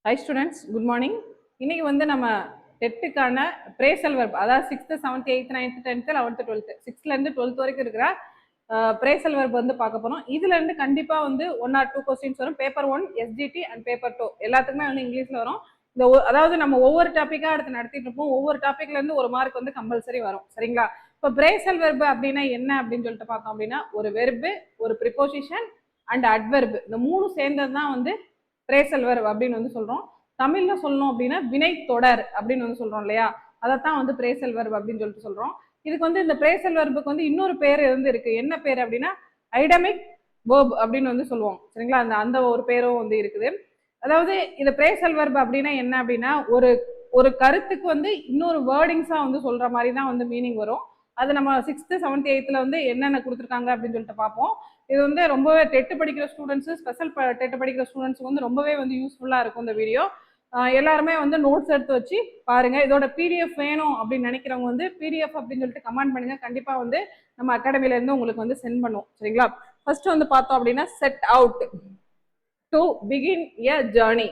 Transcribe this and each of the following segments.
Hi students, good morning. இன்னைக்கு வந்து நம்ம டெட்டுக்கான பிரேசல் வெர்ப் அதாவது 6th 7th 8th 9th 10th 11th 12th 6th ல இருந்து 12th வரைக்கும் இருக்கிற பிரேசல் வெர்ப் வந்து பார்க்க போறோம். இதுல இருந்து கண்டிப்பா வந்து 1 or 2 क्वेश्चंस வரும். பேப்பர் 1 SGT and பேப்பர் 2 எல்லாத்துக்குமே வந்து இங்கிலீஷ்ல வரும். இந்த அதாவது நம்ம ஒவ்வொரு டாபிக்கா எடுத்து நடத்திட்டு இருப்போம். ஒவ்வொரு டாபிக்ல இருந்து ஒரு மார்க் வந்து கம்பல்சரி வரும். சரிங்களா? இப்போ பிரேசல் வெர்ப் அப்படின்னா என்ன அப்படின்னு சொல்லிட்டு பார்த்தோம் அப்படின்னா ஒரு வெர்பு, ஒரு ப்ரிபோசிஷன் அண்ட் அட்வெர்பு இந்த மூணு சேர்ந்தது தான் வந்து பிரேசல் வெர்ப் அப்படின்னு வந்து சொல்றோம். தமிழ்ல சொல்லணும் அப்படின்னா வினை தொடர் அப்படின்னு வந்து சொல்றோம் இல்லையா, அதைத்தான் வந்து பிரேசல் வெர்ப் அப்படின்னு சொல்லிட்டு சொல்றோம். இதுக்கு வந்து இந்த பிரேசல் வெர்புக்கு வந்து இன்னொரு பேர் வந்து இருக்கு. என்ன பேர் அப்படின்னா ஐடமிக் வேர்ப் அப்படின்னு வந்து சொல்லுவோம். சரிங்களா? அந்த ஒரு பேரும் வந்து இருக்குது. அதாவது இந்த பிரேசல் வெர்ப் அப்படின்னா என்ன அப்படின்னா ஒரு கருத்துக்கு வந்து இன்னொரு வேர்டிங்ஸா வந்து சொல்ற மாதிரி தான் வந்து மீனிங் வரும். அது நம்ம 6th 7th 8th வந்து என்னென்ன கொடுத்துருக்காங்க அப்படின்னு சொல்லிட்டு பார்ப்போம். இது வந்து ரொம்பவே டெட்டு படிக்கிற ஸ்டூடெண்ட்ஸ், ஸ்பெஷல் டெட்டு படிக்கிற ஸ்டூடெண்ட்ஸ்க்கு வந்து ரொம்பவே வந்து யூஸ்ஃபுல்லா இருக்கும் இந்த வீடியோ. எல்லாருமே வந்து நோட்ஸ் எடுத்து வச்சு பாருங்க. இதோட பிடிஎஃப் வேணும் அப்படின்னு நினைக்கிறவங்க வந்து பிடிஎஃப் அப்படின்னு சொல்லிட்டு கமெண்ட் பண்ணுங்க. கண்டிப்பா வந்து நம்ம அகாடமில இருந்து உங்களுக்கு வந்து சென்ட் பண்ணுவோம். சரிங்களா? ஃபர்ஸ்ட் வந்து பார்த்தோம் அப்படின்னா set out to begin a journey.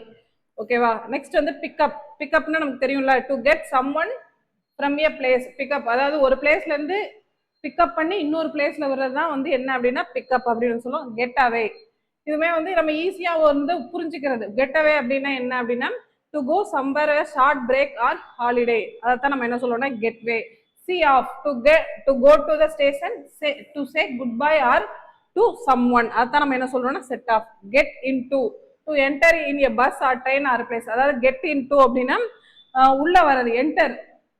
ஓகேவா? நெக்ஸ்ட் வந்து பிக்கப். பிக்கப்னா நமக்கு தெரியும்ல, to get someone from a place. Pickup அதாவது ஒரு பிளேஸ்ல இருந்து பிக்கப் பண்ணி இன்னொரு பிளேஸ்ல வர்றது தான் வந்து என்ன அப்படின்னா பிக்கப் அப்படின்னு சொல்லுவோம். Get away. இதுவுமே வந்து நம்ம ஈஸியா வந்து புரிஞ்சுக்கிறது. கெட் அவே அப்படின்னா என்ன அப்படின்னா to go somewhere short break or holiday. அதைத்தான் நம்ம என்ன சொல்றோம்னா get way. See off to go to the station, to say good bye or to someone. அதைத்தான் நம்ம என்ன சொல்றோம்னா set off. Get into to enter in a bus or train or place. அதாவது get into அப்படின்னா உள்ள வர்றது, enter,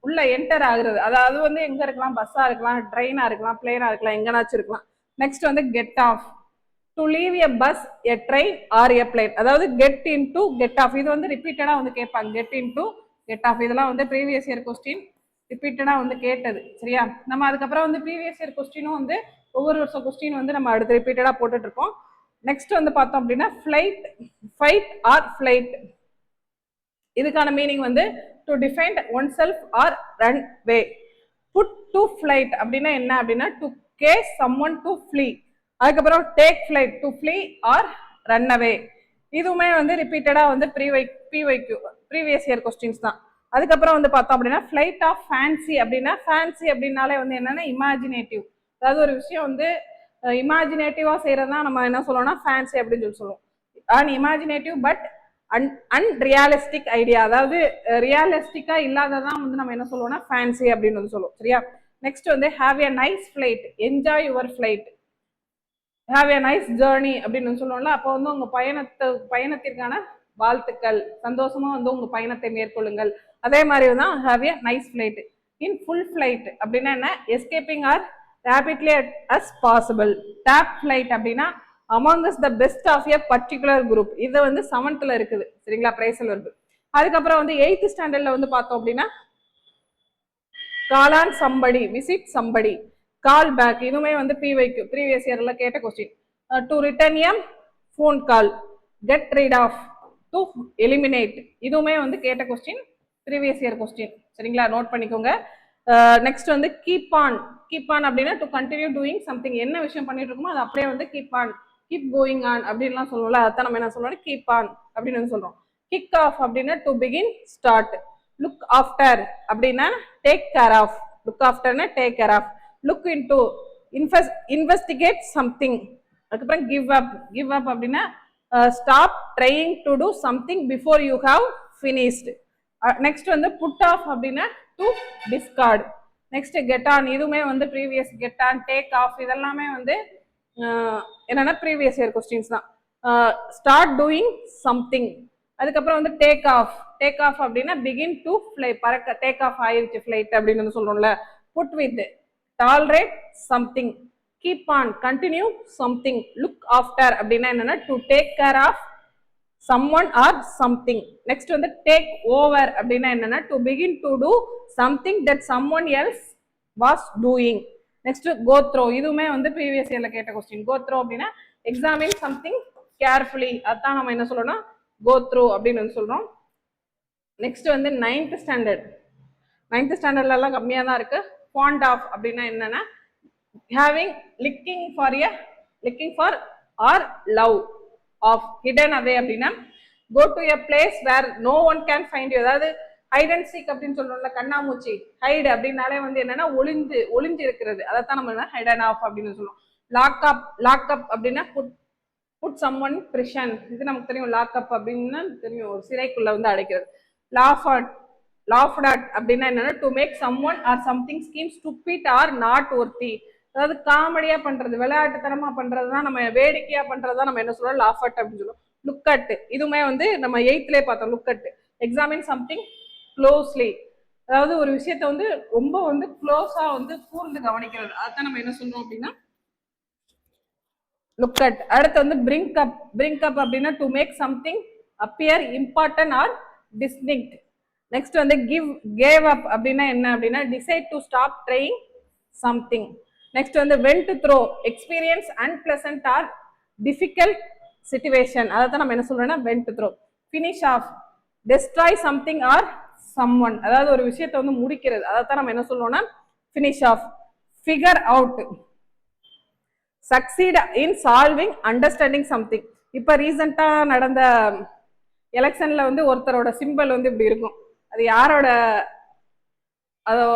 உள்ள enter ஆகுறது. அதாவது வந்து எங்க இருக்கலாம், பஸ்ஸா இருக்கலாம், ட்ரெயினா இருக்கலாம், பிளேனா இருக்கலாம், எங்கனாச்சும் இருக்கலாம். நெக்ஸ்ட் வந்து get off to leave a bus, a train or a plane. அதாவது கெட் இன்டு கெட் ஆஃப் இது வந்து ரிப்பீட்டடா வந்து கேட்பாங்க. கெட் இன்டு கெட் ஆஃப் இதெல்லாம் வந்து ப்ரீவியஸ் இயர் கொஸ்டின் ரிப்பீட்டடா வந்து கேட்டது. சரியா? நம்ம அதுக்கப்புறம் வந்து ப்ரீவியஸ் இயர் கொஸ்டினும் வந்து ஒவ்வொரு வருஷம் கொஸ்டின் வந்து நம்ம அடுத்து ரிப்பீட்டடா போட்டுட்டு இருக்கோம். நெக்ஸ்ட் வந்து பார்த்தோம் அப்படின்னா ஃபிளைட், ஃபைட் ஆர் ஃபிளைட். இதுக்கான மீனிங் வந்து to defend one self or run way. Put to flight அப்படின்னா என்ன அப்படின்னா to chase someone to flee. அதுக்கப்புறம் take flight to flee or run away. இதுவுமே வந்து ரிப்பீட்டடா வந்து ப்ரீவியஸ் இயர் கொஸ்டின்ஸ் தான். அதுக்கப்புறம் வந்து பார்த்தோம் அப்படின்னா ஃபிளைட் ஆஃப் ஃபேன்சி அப்படின்னா ஃபேன்சி அப்படின்னாலே வந்து என்னன்னா இமேஜினேட்டிவ். அதாவது ஒரு விஷயம் வந்து இமேஜினேட்டிவா செய்யறதுனா நம்ம என்ன சொல்லுவோம்னா ஃபேன்சி அப்படின்னு சொல்லி சொல்லுவோம். And imaginative but unrealistic idea. அதாவது ரியாலிஸ்டிக்கா இல்லாததான் வந்து நம்ம என்ன சொல்லுவோம்னா ஃபேன்சி அப்படின்னு வந்து சொல்லுவோம். சரியா? நெக்ஸ்ட் வந்து have a nice flight, enjoy your flight. Have a nice journey அப்படின்னு சொல்லுவோம்ல. அப்போ வந்து உங்க பயணத்திற்கான வாழ்த்துக்கள், சந்தோஷமா வந்து உங்க பயணத்தை மேற்கொள்ளுங்கள். அதே மாதிரி தான் have a nice flight. In full flight அப்படின்னா என்ன, escaping or rapidly as possible. Top flight அப்படின்னா among us the best of a particular group. இது வந்து 7th ல இருக்குது. சரிங்களா? Phrasal verb. அதுக்கப்புறம் வந்து 8th ஸ்டாண்டர்ட்ல வந்து பார்த்தோம் அப்படின்னா call on somebody, visit somebody, call back. இதுவுமே வந்து பிவைக்கு ப்ரீவியஸ் இயர்ல கேட்ட question. To return a phone call, get rid of, to eliminate. இதுவுமே வந்து கேட்ட கொஸ்டின், ப்ரீவியஸ் இயர் கொஸ்டின். சரிங்களா? நோட் பண்ணிக்கோங்க. நெக்ஸ்ட் வந்து கீப் ஆன். கீப் ஆன் அப்படின்னா டு கண்டினியூ டூயிங் சம்திங். என்ன விஷயம் பண்ணிட்டு இருக்கோமோ அது அப்படியே வந்து keep on, keep going on அப்படின்லாம் சொல்லுவோம்ல, அதான் நம்ம என்ன சொல்றோம் கீப் ஆன் அப்படின்னு சொல்றோம். கிக் ஆஃப் அப்படின்னா to begin, start. Look after அப்படின்னா டேக் கேர் ஆஃப். லுக் ஆஃப்டர்னா take care of. Look into investigate something. அதுக்கப்புறம் கிவ் அப். கிவ் அப் அப்படின்னா stop trying to do something before you have finished. Next வந்து put off அப்படின்னா to discard. Next get on. இதுவுமே வந்து previous. Get on, take off இதெல்லாமே வந்து என்னன்னா previous year questions தான். Start doing something. அதுக்கப்புறம் வந்து டேக் ஆஃப். டேக் ஆஃப் அப்படின்னா பிகின் டு ஃப்ளை, பறக்க. டேக் ஆஃப் ஆயிருச்சு ஃப்ளைட் அப்படின்னு வந்து சொல்றோம்ல. Put with, tolerate something. Keep on, continue something. Look after அப்படின்னா என்னன்னா to take care of someone or something. Next வந்து take over அப்படின்னா என்னன்னா to begin to do something that someone else was doing. Next go through. இதுவுமே வந்து previous yearல கேட்ட question. go through அப்படின்னா examine something carefully. அதான் நம்ம என்ன சொல்றோம்னா go through அப்படின்னு வந்து சொல்றோம். நெக்ஸ்ட் வந்து 9th ஸ்டாண்டர்ட். 9th ஸ்டாண்டர்ட்ல எல்லாம் கம்மியா தான் இருக்கு. fond of அப்படின்னா என்னன்னா having, looking for or love of. hidden away அப்படின்னா go to a place where no one can find you. அதாவது ஹைட் அண்ட் சீக் அப்படின்னு சொல்றோம்ல, கண்ணாமூச்சி. ஹைடு அப்படின்னாலே வந்து என்னன்னா ஒளிஞ்சு இருக்கிறது, அதைத்தான் நம்ம ஹைட் அண்ட் ஆஃப் அப்படின்னு சொல்லுவோம். லாக் அப் அப்படின்னா புட் சம்ஒன் பிரிஷன், இது நமக்கு தெரியும். லாக் அப் அப்படின்னா தெரியும், ஒரு சிறைக்குள்ள வந்து அடைக்கிறது. லாஃப்ட் அட் அப்படின்னா என்னன்னா to make someone or something seem stupid or not worthy. அதாவது காமெடியா பண்றது, விளையாட்டுத்தனமா பண்றதுதான், நம்ம வேடிக்கையா பண்றதுதான் நம்ம என்ன சொல்றோம், லாஃப் அட் அப்படின்னு சொல்லுவோம். லுக் அட், இதுவுமே வந்து நம்ம 8th பார்த்தோம். Look at, examine something closely, அதாவது ஒரு விஷயத்த வந்து ரொம்ப வந்து க்ளோஸா வந்து கூர்ந்து கவனிக்கிறது, அதான் நம்ம என்ன சொல்றோம் அப்படின்னா லுக் அட். அடுத்து வந்து பிரிங்க் அப் அப்படின்னா to make something appear important or distinct. Next வந்து கேவ் அப் அப்படின்னா என்ன அப்படின்னா decide to stop trying something. Next வந்து went through, experience unpleasant or difficult situation, அதை தான் நம்ம என்ன சொல்றோம்னா went through. Finish off, destroy something or someone, அதாவது ஒரு விஷயத்தை வந்து முடிக்கிறது, அதை தான் நம்ம என்ன சொல்றோம்னா finish off. Figure out, succeed in solving understanding something. இப்போ ரீசெண்டா நடந்த எலெக்ஷன்ல வந்து ஒருத்தரோட சிம்பிள் வந்து இப்படி இருக்கும், அது யாரோட,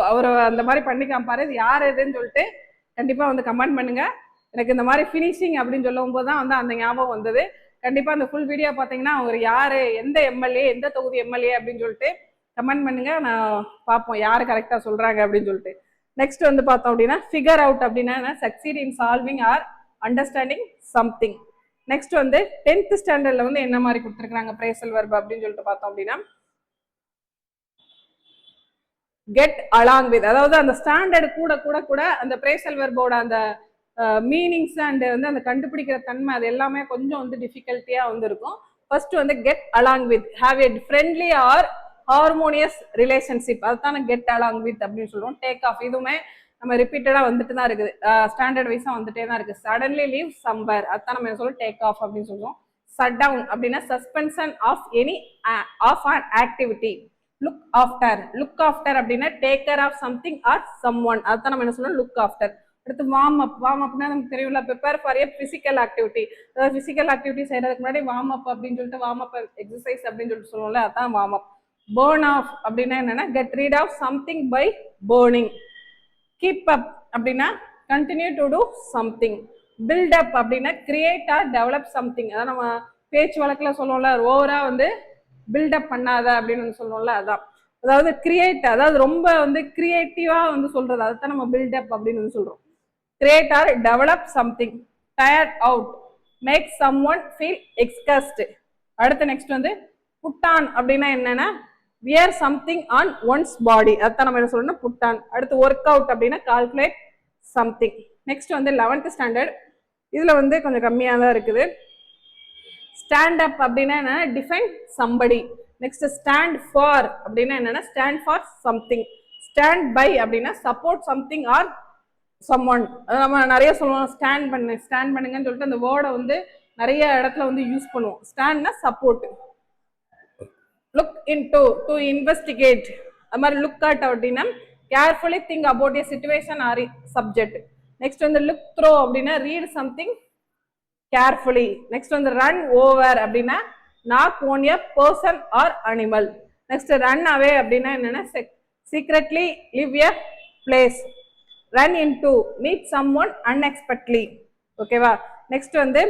அவர் அந்த மாதிரி பண்ணி காமிப்பாரு, இது யார் எதுன்னு சொல்லிட்டு கண்டிப்பா வந்து கமெண்ட் பண்ணுங்க. எனக்கு இந்த மாதிரி ஃபினிஷிங் அப்படின்னு சொல்லும் போது தான் வந்து அந்த ஞாபகம் வந்தது. கண்டிப்பா அந்த ஃபுல் வீடியோ பார்த்தீங்கன்னா அவர் யாரு, எந்த எம்எல்ஏ, எந்த தொகுதி எம்எல்ஏ அப்படின்னு சொல்லிட்டு கமெண்ட் பண்ணுங்க, நான் பார்ப்போம் யாரு கரெக்டா சொல்றாங்க அப்படின்னு சொல்லிட்டு. நெக்ஸ்ட் வந்து பார்த்தோம் அப்படின்னா ஃபிகர் அவுட் அப்படின்னா succeed in solving or understanding something. Next வந்து 10th ஸ்டாண்டர்ட்ல வந்து என்ன மாதிரி கொடுத்துருக்காங்க பிரேசல் வெர்ப் அப்படின்னு சொல்லிட்டு பார்த்தோம் அப்படின்னா கெட் அலாங் வித், அதாவது அந்த ஸ்டாண்டர்ட் கூட கூட கூட அந்த பிரேசல் வெர்போட அந்த மீனிங்ஸ் அண்ட் வந்து அந்த கண்டுபிடிக்கிற தன்மை அது எல்லாமே கொஞ்சம் வந்து டிஃபிகல்ட்டியா வந்து இருக்கும். ஃபர்ஸ்ட் வந்து get along with, have a friendly or harmonious relationship, அதுதான் கெட் அலாங் வித் அப்படின்னு சொல்லுவோம். டேக் ஆஃப், இதுவுமே நம்ம ரிப்பீட்டடா வந்துட்டு தான் இருக்குது, ஸ்டாண்டர்ட் வைஸா வந்துட்டே தான் இருக்கு. சடன்லி லீவ் சம்பர், அதுதான் நம்ம என்ன சொல்லுவோம் டேக் ஆஃப் அப்படின்னு சொல்லுவோம். சட் டவுன் அப்படின்னா suspension of any of an activity. Look after அப்படின்னா take care of something or someone, அதுதான் நம்ம என்ன சொல்லுவோம் லுக் ஆஃப்டர். அடுத்து வார்ம் அப்னா நமக்கு தெரியும்ல, prepare for a physical activity, அதாவது பிசிக்கல் ஆக்டிவிட்டி செய்யறதுக்கு முன்னாடி வார்ம் அப் அப்படின்னு சொல்லிட்டு வார்ம் அப் எக்ஸசைஸ் அப்படின்னு சொல்லிட்டு சொல்லுவோம்ல, அதான் வார்ம் அப். burn ஆஃப் அப்படின்னா என்னன்னா get rid of something by burning. keep up அப்படின்னா continue to do something. build up அப்படின்னா create or develop something, அதான் நம்ம பேச்சு வழக்குல சொல்லுவோம்ல, ஓவரா வந்து பில்டப் பண்ணாத அப்படின்னு சொல்லுவோம்ல, அதான். அதாவது கிரியேட், அதாவது ரொம்ப வந்து கிரியேட்டிவா வந்து சொல்றது, அதுதான் நம்ம பில்டப் அப்படின்னு சொல்றோம். Create or develop something. Tired out, make someone feel exhausted. அடுத்து நெக்ஸ்ட் வந்து புட் ஆன் அப்படின்னா என்னன்னா wear something on one's body, அதுதான் நம்ம என்ன சொல்லணும் புட் ஆன். அடுத்து ஒர்க் அவுட் அப்படின்னா கால்குலேட் சம்திங். நெக்ஸ்ட் வந்து 11th ஸ்டாண்டர்ட், இதுல வந்து கொஞ்சம் கம்மியா தான் இருக்குது. ஸ்டாண்ட் அப் அப்படின்னா என்னன்னா define somebody. Next stand for அப்படின்னா என்னன்னா stand for something. Stand by அப்படின்னா சப்போர்ட் சம்திங் ஆர் சம்ஒன். நம்ம நிறைய சொல்லுவோம் ஸ்டாண்ட் பண்ணுங்கன்னு சொல்லிட்டு அந்த வேர்டை வந்து நிறைய இடத்துல வந்து யூஸ் பண்ணுவோம். ஸ்டாண்ட்னா support. Look into, to investigate. அது மாதிரி லுக் அட் அப்படின்னா carefully think about a situation or subject. Next வந்து லுக் த்ரோ அப்படின்னா ரீட் சம்திங் கேர்ஃபுல்லி. நெக்ஸ்ட் வந்து ரன் ஓவர் அப்படின்னா knock down a person or animal. Next run away அப்படின்னா என்னன்னா secretly leave a place. Run into, meet someone unexpectedly. ஓகேவா. Next வந்து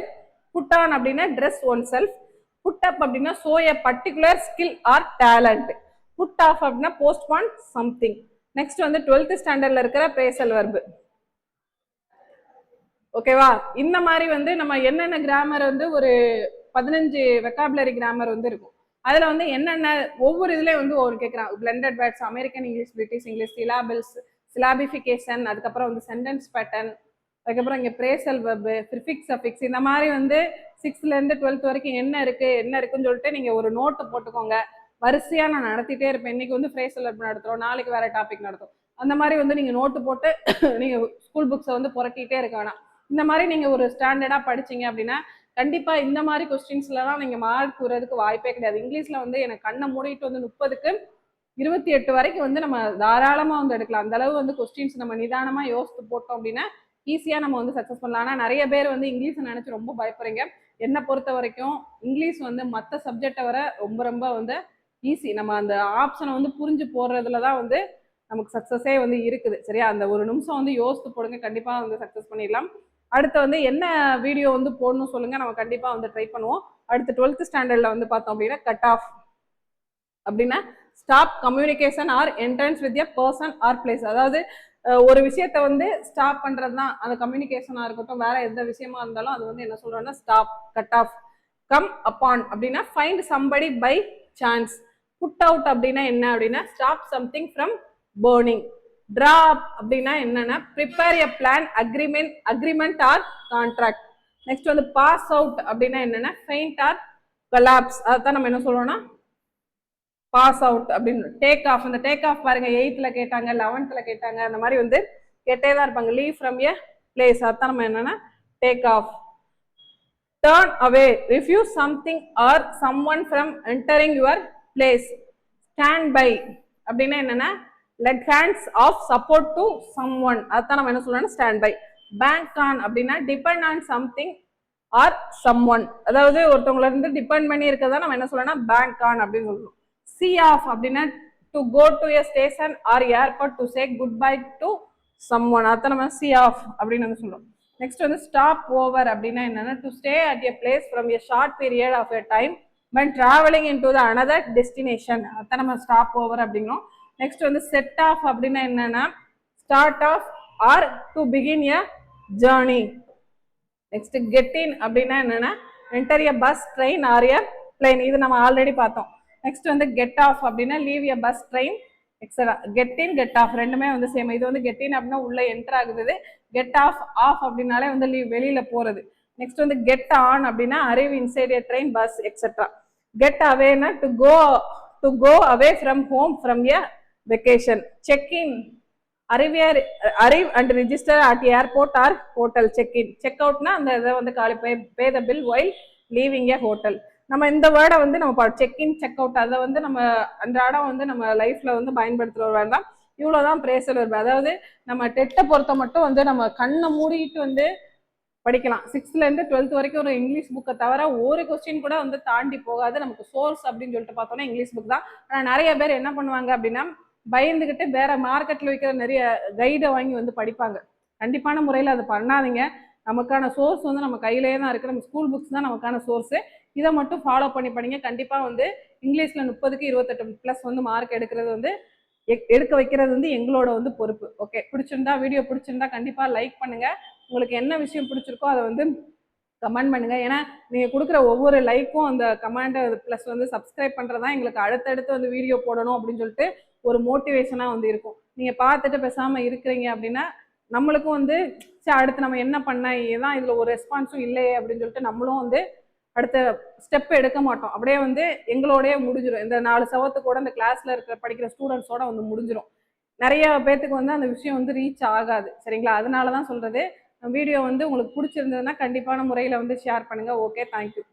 put on அப்படின்னா dress one self. Put up அப்படின்னா show a particular skill or talent. Put off அப்படின்னா postpone something. Next வந்து 12th ஸ்டாண்டர்ட்ல இருக்கிற பிரேசல் வெர்பு. ஓகேவா. இந்த மாதிரி வந்து நம்ம என்னென்ன கிராமர் வந்து ஒரு 15 வெக்காபுலரி கிராமர் வந்து இருக்கும். அதுல வந்து என்னென்ன ஒவ்வொரு இதுலயும் வந்து ஒவ்வொரு கேட்கறாங்க. Blended words, American English, British English, syllables, syllabification, அதுக்கப்புறம் வந்து சென்டென்ஸ் பேட்டர்ன், அதுக்கப்புறம் இங்க பிரேசல் வெர்பு, ப்ரிஃபிக்ஸ் அஃபிக்ஸ், இந்த மாதிரி வந்து 6th இருந்து 12th வரைக்கும் என்ன இருக்குன்னு சொல்லிட்டு நீங்க ஒரு நோட்டு போட்டுக்கோங்க. வரிசையா நான் நடத்திட்டே இருப்பேன். இன்னைக்கு வந்து பிரேசல் வெர்பு நடத்துறோம், நாளைக்கு வேற டாபிக் நடத்தும். அந்த மாதிரி வந்து நீங்க நோட்டு போட்டு நீங்க ஸ்கூல் புக்ஸை வந்து புரட்டிட்டே இருக்க வேணாம். இந்த மாதிரி நீங்க ஒரு ஸ்டாண்டர்டா படிச்சீங்க அப்படின்னா கண்டிப்பா இந்த மாதிரி கொஸ்டின்ஸ்லாம் நீங்க மார்க் கூறதுக்கு வாய்ப்பே கிடையாது. இங்கிலீஷ்ல வந்து எனக்கு கண்ணை மூடிட்டு வந்து 30க்கு 28 வரைக்கும் வந்து நம்ம தாராளமா வந்து எடுக்கலாம். அந்த அளவு வந்து கொஸ்டின்ஸ் நம்ம நிதானமா யோசித்து போட்டோம் அப்படின்னா ஈஸியா நம்ம வந்து சக்சஸ் பண்ணலாம். ஆனா நிறைய பேர் வந்து இங்கிலீஷை நினைச்சு ரொம்ப பயப்படுறீங்க. என்னை பொறுத்த வரைக்கும் இங்கிலீஷ் வந்து மற்ற சப்ஜெக்டை வர ரொம்ப ரொம்ப வந்து ஈஸி. நம்ம அந்த ஆப்ஷனை வந்து புரிஞ்சு போடுறதுல தான் வந்து நமக்கு சக்ஸஸே வந்து இருக்குது. சரியா, அந்த ஒரு நிமிஷம் வந்து யோசித்து போடுங்க, கண்டிப்பாக வந்து சக்ஸஸ் பண்ணிடலாம். அடுத்து வந்து என்ன வீடியோ வந்து போடணும் சொல்லுங்கள், நம்ம கண்டிப்பாக வந்து ட்ரை பண்ணுவோம். அடுத்து 12th ஸ்டாண்டர்டில் வந்து பார்த்தோம் அப்படின்னா கட் ஆஃப் அப்படின்னா stop communication or entrance with a person or place. அதாவது ஒரு விஷயத்த வந்து ஸ்டாப் பண்ணுறது தான் அந்த கம்யூனிகேஷனாக இருக்கட்டும், வேற எந்த விஷயமா இருந்தாலும் அது வந்து என்ன சொல்கிறோன்னா stop, cut off. Come upon அப்படின்னா find somebody by chance. Put out அப்படின்னா என்ன அப்படின்னா stop something from burning. Draw up அப்படின்னா என்னன்னா prepare a plan, agreement or contract. Next வந்து பாஸ் அவுட் அப்படின்னா என்னன்னா ஃபெயிண்ட் ஆர் கொலாப்ஸ். அதான் நம்ம என்ன சொல்றோம்னா பாஸ் அவுட் அப்படின்னு. டேக் ஆஃப், அந்த டேக் ஆஃப் பாருங்க 8th கேட்டாங்க, 11th கேட்டாங்க, அந்த மாதிரி வந்து கேட்டே தான் இருப்பாங்க. லீவ் ஃப்ரம் எ பிளேஸ், அதான் நம்ம என்னன்னா take off. Turn away, refuse something or someone from entering your place. Stand by அப்படின்னா என்னன்னா let hands off support to someone, அதான் நம்ம என்ன சொல்றோம்னா ஸ்டாண்ட் பை. பேங்க் ஆன் அப்படின்னா depend on something or someone, அதாவது ஒருத்தவங்கள இருந்து டிபெண்ட் பண்ணி இருக்கிறதா நம்ம என்ன சொல்லணும்னா பேங்க் ஆன் அப்படின்னு சொல்றோம். see off அப்படின்னா to go to a station or airport to say goodbye to someone, அத நம்ம see off அப்படின்னு வந்து சொல்றோம். நெக்ஸ்ட் வந்து stop over அப்படின்னா என்னன்னா to stay at a place from a short period of a time when traveling into the another destination, அத நம்ம stop over அப்படிங்கிறோம். நெக்ஸ்ட் வந்து set off அப்படின்னா என்னன்னா start off or to begin a journey. Next get in அப்படின்னா என்னன்னா enter a bus, train or a plane, இது நம்ம ஆல்ரெடி பார்த்தோம். நெக்ஸ்ட் வந்து கெட் ஆஃப் அப்படின்னா leave a bus, train etcetera. Get in, get off ரெண்டுமே வந்து சேம். இது வந்து கெட் இன் அப்படின்னா உள்ள என்டர் ஆகுது, கெட் ஆஃப் ஆஃப் அப்படின்னாலே வந்து வெளியில போறது. நெக்ஸ்ட் வந்து கெட் ஆன் அப்படின்னா arrive inside a train, bus etcetera. Get அவேனா to go away from home from a vacation. Check in, arrive and register at airport or hotel. Check in. Check அவுட்னா அந்த இதை வந்து காலி pay the bill while leaving a hotel. நம்ம இந்த வேர்டை வந்து நம்ம செக் இன், செக் அவுட் அதை வந்து நம்ம அன்றாடம் வந்து நம்ம லைஃப்ல வந்து பயன்படுத்துகிற ஒரு வேர்டு தான். இவ்வளோதான் பிரேசல் வெர்பு. அதாவது நம்ம டெட்டை பொறுத்த மட்டும் வந்து நம்ம கண்ணை மூடிட்டு வந்து படிக்கலாம். 6th 12th வரைக்கும் ஒரு இங்கிலீஷ் புக்கை தவிர ஒரு கொஸ்டின் கூட வந்து தாண்டி போகாது. நமக்கு சோர்ஸ் அப்படின்னு சொல்லிட்டு பார்த்தோம்னா இங்கிலீஷ் புக் தான். ஆனால் நிறைய பேர் என்ன பண்ணுவாங்க அப்படின்னா பயந்துகிட்டு வேற மார்க்கெட்ல வைக்கிற நிறைய கைடை வாங்கி வந்து படிப்பாங்க. கண்டிப்பான முறையில் அது பண்ணாதீங்க. நமக்கான சோர்ஸ் வந்து நம்ம கையிலேயே தான் இருக்கு. நம்ம ஸ்கூல் புக்ஸ் தான் நமக்கான சோர்ஸு. இதை மட்டும் ஃபாலோ பண்ணி படிங்க. கண்டிப்பாக வந்து இங்கிலீஷில் 30க்கு 28+ வந்து மார்க் எடுக்கிறது வந்து எடுக்க வைக்கிறது வந்து எங்களோட வந்து பொறுப்பு. ஓகே, பிடிச்சிருந்தா வீடியோ பிடிச்சிருந்தா கண்டிப்பாக லைக் பண்ணுங்க. உங்களுக்கு என்ன விஷயம் பிடிச்சிருக்கோ அதை வந்து கமெண்ட் பண்ணுங்க. ஏன்னா நீங்கள் கொடுக்குற ஒவ்வொரு லைக்கும் அந்த கமெண்ட் ப்ளஸ் வந்து சப்ஸ்கிரைப் பண்ணுறதா எங்களுக்கு அடுத்தடுத்து வந்து வீடியோ போடணும் அப்படின்னு சொல்லிட்டு ஒரு மோட்டிவேஷனாக வந்து இருக்கும். நீங்கள் பார்த்துட்டு பேசாமல் இருக்கிறீங்க அப்படின்னா நம்மளுக்கும் வந்து அடுத்து நம்ம என்ன பண்ண ஏதான் இதில் ஒரு ரெஸ்பான்ஸும் இல்லையே அப்படின்னு சொல்லிட்டு நம்மளும் வந்து அடுத்த ஸ்டெப் எடுக்க மாட்டோம். அப்படியே வந்து எங்களோடய முடிஞ்சிடும். இந்த 4 சவத்து கூட இந்த கிளாஸ்ல இருக்கிற படிக்கிற ஸ்டூடெண்ட்ஸோட வந்து முடிஞ்சிடும். நிறைய பேத்துக்கு வந்து அந்த விஷயம் வந்து ரீச் ஆகாது. சரிங்களா, அதனால தான் சொல்றது. வீடியோ வந்து உங்களுக்கு பிடிச்சிருந்ததுன்னா கண்டிப்பான முறையில் வந்து ஷேர் பண்ணுங்க. Okay, thank you.